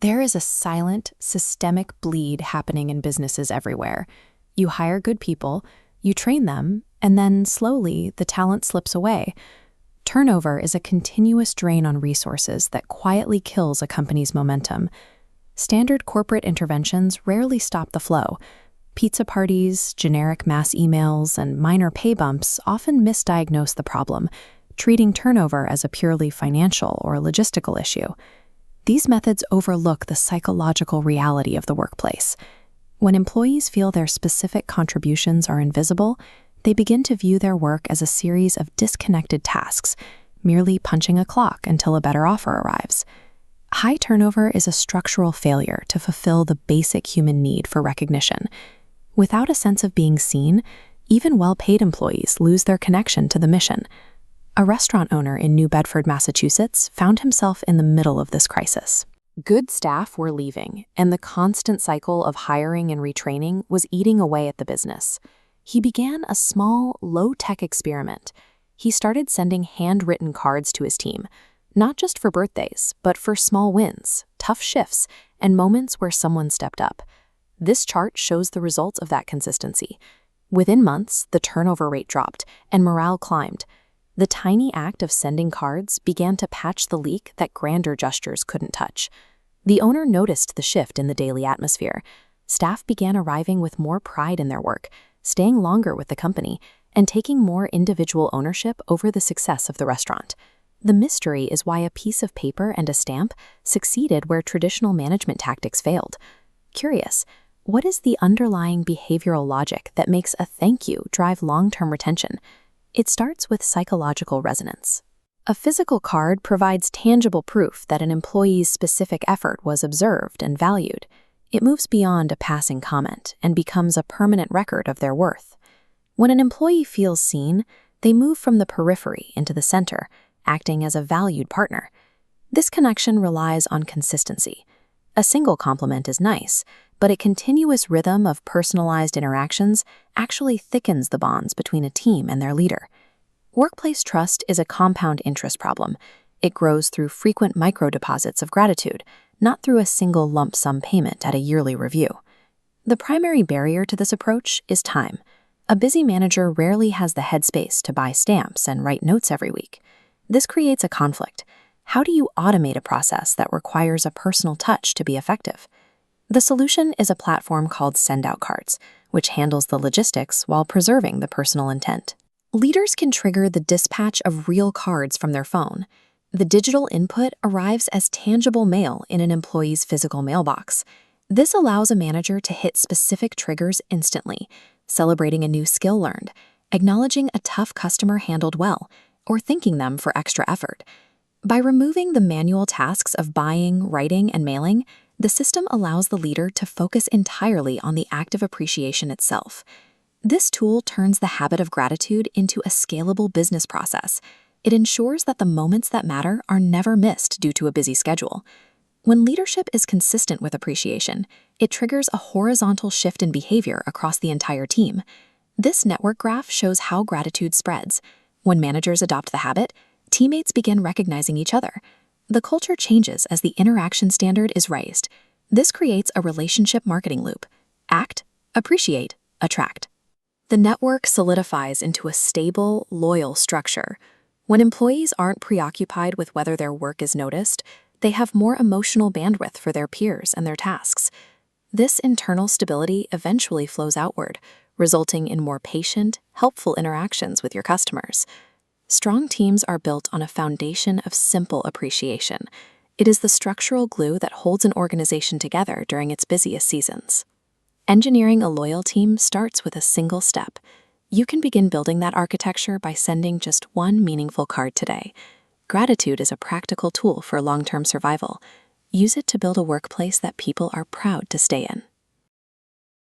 There is a silent, systemic bleed happening in businesses everywhere. You hire good people, you train them, and then slowly the talent slips away. Turnover is a continuous drain on resources that quietly kills a company's momentum. Standard corporate interventions rarely stop the flow. Pizza parties, generic mass emails, and minor pay bumps often misdiagnose the problem, treating turnover as a purely financial or logistical issue. These methods overlook the psychological reality of the workplace. When employees feel their specific contributions are invisible, they begin to view their work as a series of disconnected tasks, merely punching a clock until a better offer arrives. High turnover is a structural failure to fulfill the basic human need for recognition. Without a sense of being seen, even well-paid employees lose their connection to the mission. A restaurant owner in New Bedford, Massachusetts, found himself in the middle of this crisis. Good staff were leaving, and the constant cycle of hiring and retraining was eating away at the business. He began a small, low-tech experiment. He started sending handwritten cards to his team, not just for birthdays, but for small wins, tough shifts, and moments where someone stepped up. This chart shows the results of that consistency. Within months, the turnover rate dropped, and morale climbed. The tiny act of sending cards began to patch the leak that grander gestures couldn't touch. The owner noticed the shift in the daily atmosphere. Staff began arriving with more pride in their work, staying longer with the company, and taking more individual ownership over the success of the restaurant. The mystery is why a piece of paper and a stamp succeeded where traditional management tactics failed. Curious, what is the underlying behavioral logic that makes a thank you drive long-term retention? It starts with psychological resonance. A physical card provides tangible proof that an employee's specific effort was observed and valued. It moves beyond a passing comment and becomes a permanent record of their worth. When an employee feels seen, they move from the periphery into the center, acting as a valued partner. This connection relies on consistency. A single compliment is nice, but a continuous rhythm of personalized interactions actually thickens the bonds between a team and their leader. Workplace trust is a compound interest problem. It grows through frequent micro-deposits of gratitude, not through a single lump sum payment at a yearly review. The primary barrier to this approach is time. A busy manager rarely has the headspace to buy stamps and write notes every week. This creates a conflict. How do you automate a process that requires a personal touch to be effective? The solution is a platform called Send-Out Cards, which handles the logistics while preserving the personal intent. Leaders can trigger the dispatch of real cards from their phone. The digital input arrives as tangible mail in an employee's physical mailbox. This allows a manager to hit specific triggers instantly, celebrating a new skill learned, acknowledging a tough customer handled well, or thanking them for extra effort. By removing the manual tasks of buying, writing, and mailing, the system allows the leader to focus entirely on the act of appreciation itself. This tool turns the habit of gratitude into a scalable business process. It ensures that the moments that matter are never missed due to a busy schedule. When leadership is consistent with appreciation, it triggers a horizontal shift in behavior across the entire team. This network graph shows how gratitude spreads. When managers adopt the habit, teammates begin recognizing each other. The culture changes as the interaction standard is raised. This creates a relationship marketing loop. Act, appreciate, attract. The network solidifies into a stable, loyal structure. When employees aren't preoccupied with whether their work is noticed, they have more emotional bandwidth for their peers and their tasks. This internal stability eventually flows outward, resulting in more patient, helpful interactions with your customers. Strong teams are built on a foundation of simple appreciation. It is the structural glue that holds an organization together during its busiest seasons. Engineering a loyal team starts with a single step. You can begin building that architecture by sending just one meaningful card today. Gratitude is a practical tool for long-term survival. Use it to build a workplace that people are proud to stay in.